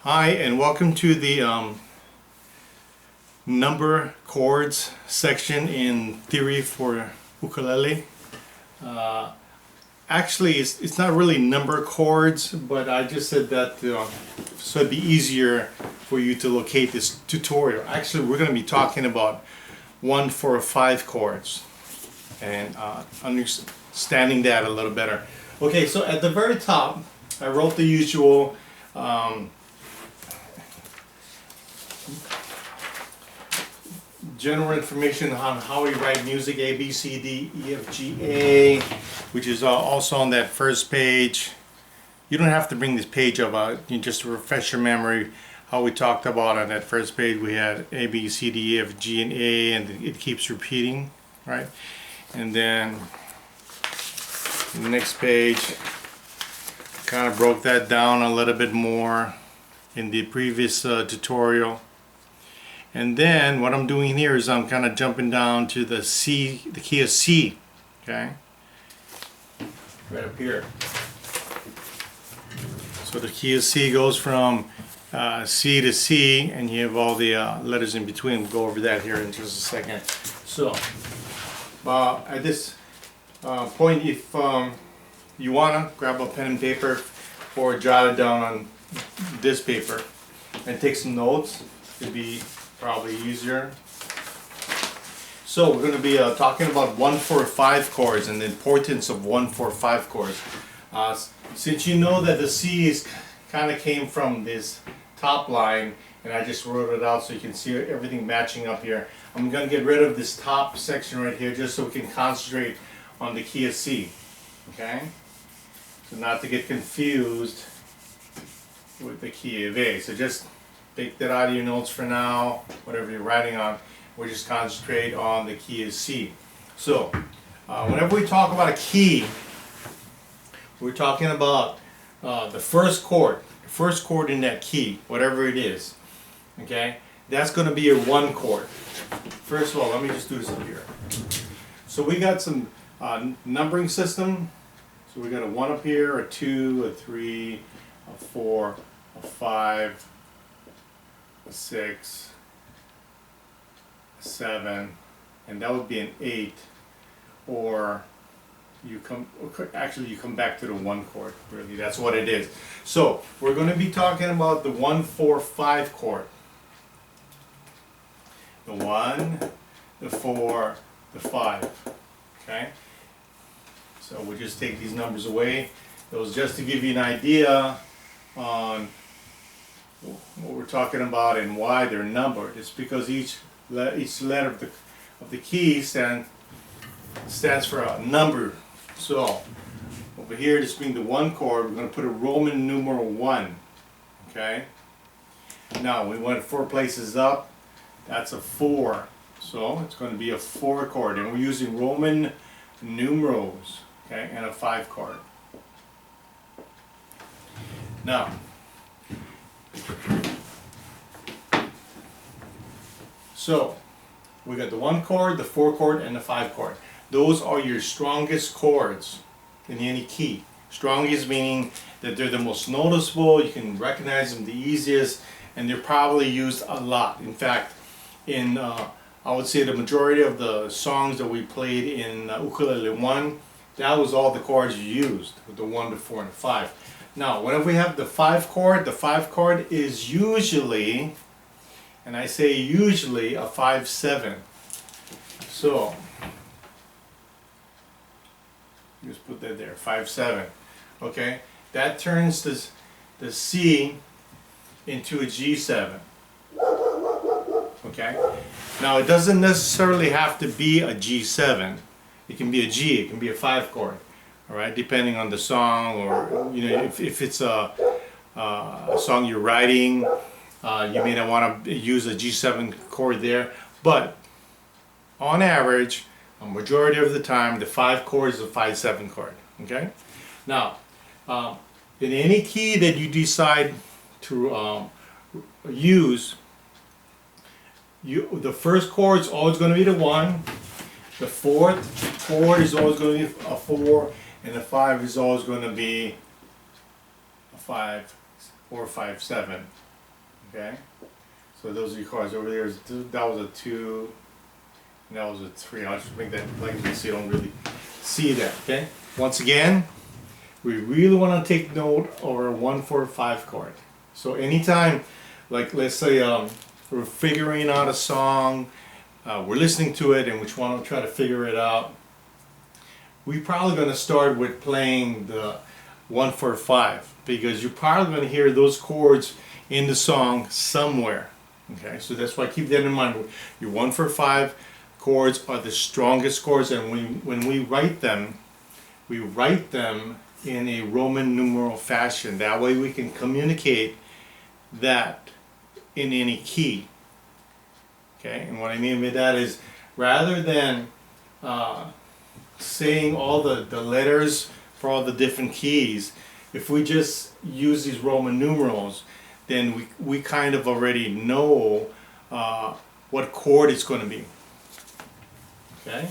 Hi, and welcome to the number chords section in theory for ukulele. Actually, it's not really number chords, but I just said that so it'd be easier for you to locate this tutorial. Actually, we're going to be talking about 1, 4, 5 chords and understanding that a little better. Okay, so at the very top, I wrote the usual general information on how we write music: A, B, C, D, E, F, G, A, which is also on that first page. You don't have to bring this page up, you just refresh your memory how we talked about on that first page. We had A, B, C, D, E, F, G, and A, and it keeps repeating, right? And then the next page kind of broke that down a little bit more in the previous tutorial. And then what I'm doing here is I'm kind of jumping down to the C, the key of C, okay? Right up here. So the key of C goes from C to C, and you have all the letters in between. We'll go over that here in just a second. So at this point, if you want to grab a pen and paper or jot it down on this paper and take some notes, it'd be probably easier. So we're going to be talking about 1, 4, 5 chords and the importance of 1, 4, 5 chords. Since you know that the C is kind of came from this top line, and I just wrote it out so you can see everything matching up here, I'm going to get rid of this top section right here just so we can concentrate on the key of C. Okay? So not to get confused with the key of A. So just take that out of your notes for now, whatever you're writing on. We'll just concentrate on the key of C. So, whenever we talk about a key, we're talking about the first chord in that key, whatever it is. Okay? That's going to be your 1 chord. First of all, let me just do this up here. So we got some numbering system. So we got a 1 up here, a 2, a 3, a 4, a 5, a 6, a 7, and that would be an 8, or you come back to the 1 chord. Really, that's what it is. So we're going to be talking about the 1, 4, 5 chord. The 1, the 4, the 5. Okay. So we'll just take these numbers away. Those just to give you an idea on what we're talking about and why they're numbered. It's because each letter of the key stands for a number. So over here, this being the 1 chord, we're going to put a Roman numeral 1. Okay. Now we went 4 places up. That's a 4. So it's going to be a 4 chord, and we're using Roman numerals. Okay, and a 5 chord. Now, so we got the 1 chord, the 4 chord, and the 5 chord. Those are your strongest chords in any key. Strongest meaning that they're the most noticeable, you can recognize them the easiest, and they're probably used a lot. In fact, in I would say the majority of the songs that we played in Ukulele 1, that was all the chords you used, with the 1, the 4, and the 5. Now, whenever we have the 5 chord is usually, and I say usually, a 5/7. So, just put that there, 5/7. Okay, that turns the C into a G7. Okay, now it doesn't necessarily have to be a G7. It can be a G, it can be a 5 chord, all right, depending on the song, or if it's a song you're writing, you may not want to use a G7 chord there, but on average, a majority of the time, the 5 chord is a 5/7 chord. Okay, now in any key that you decide to use, the first chord is always going to be the 1. The 4th chord is always going to be a 4, and the 5 is always going to be a 5 or 5/7. Okay, so those are your chords. Over there, that was a 2, and that was a 3. I'll just make that like this so you don't really see that. Okay, once again, we really want to take note of our 1, 4, 5 chord. So anytime, like let's say we're figuring out a song, we're listening to it and we want to try to figure it out, we're probably going to start with playing the 1, 4, 5, because you're probably going to hear those chords in the song somewhere. Okay, so that's why keep that in mind. Your 1, 4, 5 chords are the strongest chords, and when we write them in a Roman numeral fashion. That way we can communicate that in any key. Okay, and what I mean by that is, rather than saying all the letters for all the different keys, if we just use these Roman numerals, then we kind of already know what chord it's going to be. Okay,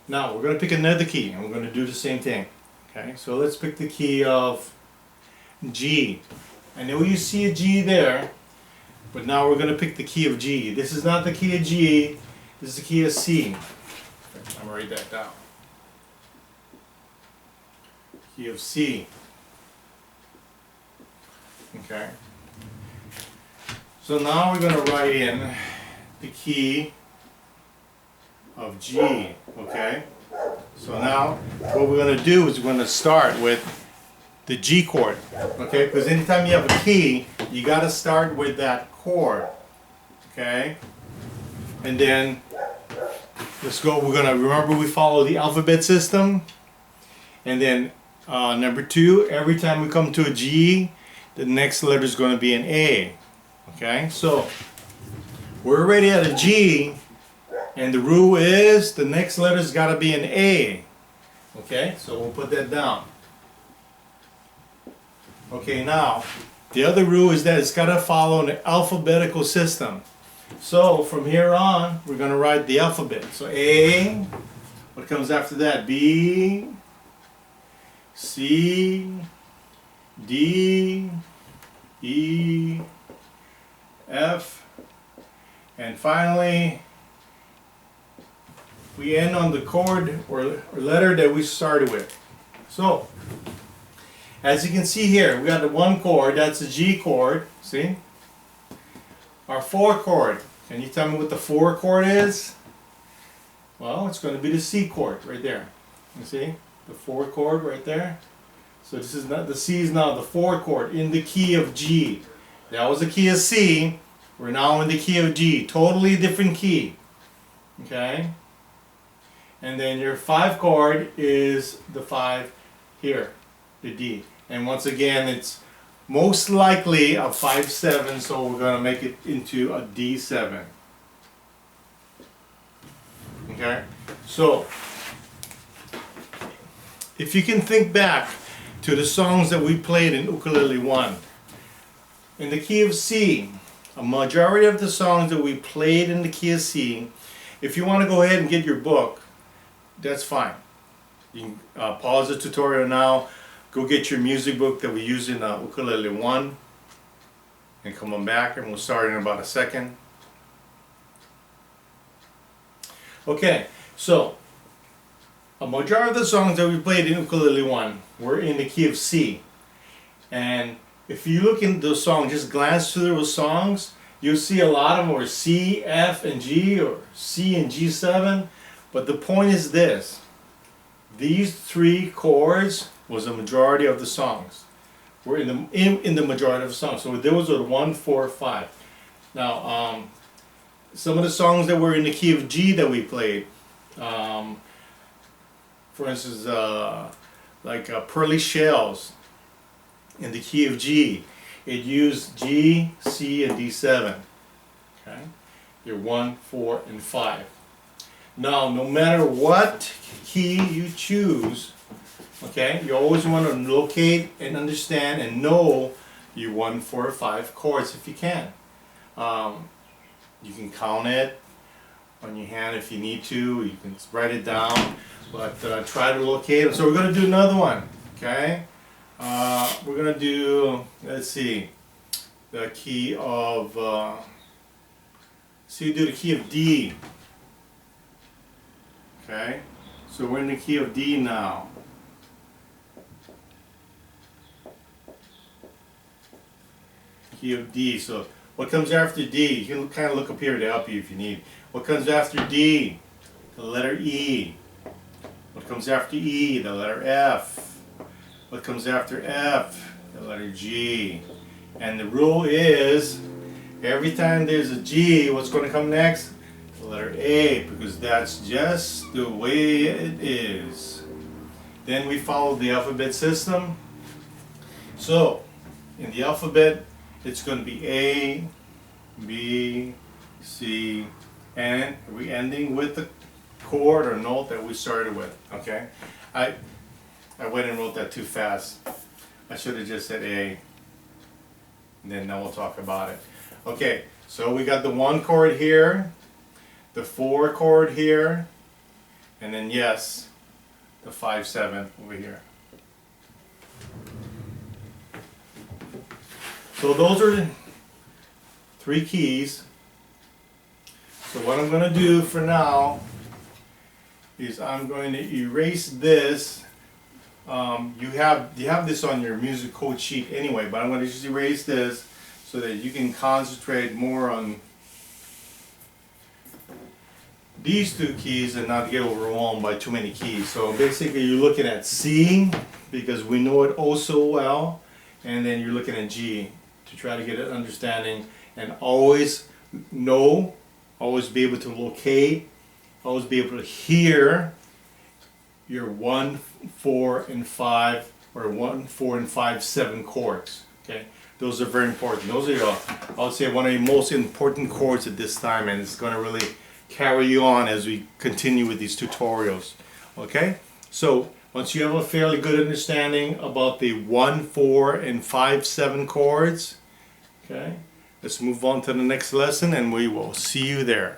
now we're going to pick another key and we're going to do the same thing. Okay, so let's pick the key of G. I know you see a G there, but now we're going to pick the key of G. This is not the key of G, this is the key of C. I'm going to write that down. Key of C. Okay. So now we're going to write in the key of G. Okay. So now what we're going to do is we're going to start with the G chord, okay? Because anytime you have a key, you got to start with that chord, okay? And then let's go. We're going to remember we follow the alphabet system. And then number 2, every time we come to a G, the next letter is going to be an A, okay? So we're already at a G. And the rule is the next letter's got to be an A. Okay, so we'll put that down. Okay, now the other rule is that it's got to follow an alphabetical system. So from here on, we're going to write the alphabet. So A, what comes after that? B, C, D, E, F, and finally we end on the chord or letter that we started with. So, as you can see here, we got the 1 chord, that's the G chord, see? Our 4 chord, can you tell me what the 4 chord is? Well, it's going to be the C chord right there. You see? The 4 chord right there. So this is not, the C is now the 4 chord in the key of G. That was the key of C, we're now in the key of G, totally different key. Okay? And then your 5 chord is the 5 here, the D. And once again, it's most likely a 5/7, so we're going to make it into a D7. Okay? So, if you can think back to the songs that we played in Ukulele 1, in the key of C, a majority of the songs that we played in the key of C, if you want to go ahead and get your book, that's fine. You can pause the tutorial now, go get your music book that we use in Ukulele 1, and come on back and we'll start in about a second. Okay, so a majority of the songs that we played in Ukulele 1 were in the key of C. And if you look into those songs, just glance through those songs, you'll see a lot of them were C, F, and G, or C and G7. But the point is this, these 3 chords was the majority of the songs. We're in the majority of the songs. So those are the 1, 4, 5. Now, some of the songs that were in the key of G that we played, for instance, like Pearly Shells in the key of G, it used G, C, and D7. Okay, your 1, 4, and 5. Now, no matter what key you choose, okay, you always want to locate and understand and know your 1, 4, 5 chords if you can. You can count it on your hand if you need to. You can write it down, but try to locate them. So we're going to do another one, okay? We're going to do, let's see, the key of, so you do the key of D. Okay, so we're in the key of D now. Key of D. So what comes after D? You can kind of look up here to help you if you need. What comes after D? The letter E. What comes after E? The letter F. What comes after F? The letter G. And the rule is, every time there's a G, what's going to come next? The letter A, because that's just the way it is. Then we follow the alphabet system. So, in the alphabet, it's going to be A, B, C, and we're ending with the chord or note that we started with. Okay, I went and wrote that too fast. I should have just said A, and then we'll talk about it. Okay, so we got the 1 chord here, the 4 chord here, and then yes, the 5/7 over here. So those are the 3 keys. So what I'm going to do for now is I'm going to erase this. You have this on your music code sheet anyway, but I'm going to just erase this so that you can concentrate more on these 2 keys and not get overwhelmed by too many keys. So basically you're looking at C, because we know it oh so well, and then you're looking at G to try to get an understanding, and always know, always be able to locate, always be able to hear your 1, 4, and 5, or 1, 4, and 5, 7 chords. Okay, those are very important. Those are, I would say, one of the most important chords at this time, and it's going to really carry you on as we continue with these tutorials. Okay, so once you have a fairly good understanding about the 1, 4, and 5, 7 chords, okay, let's move on to the next lesson, and we will see you there.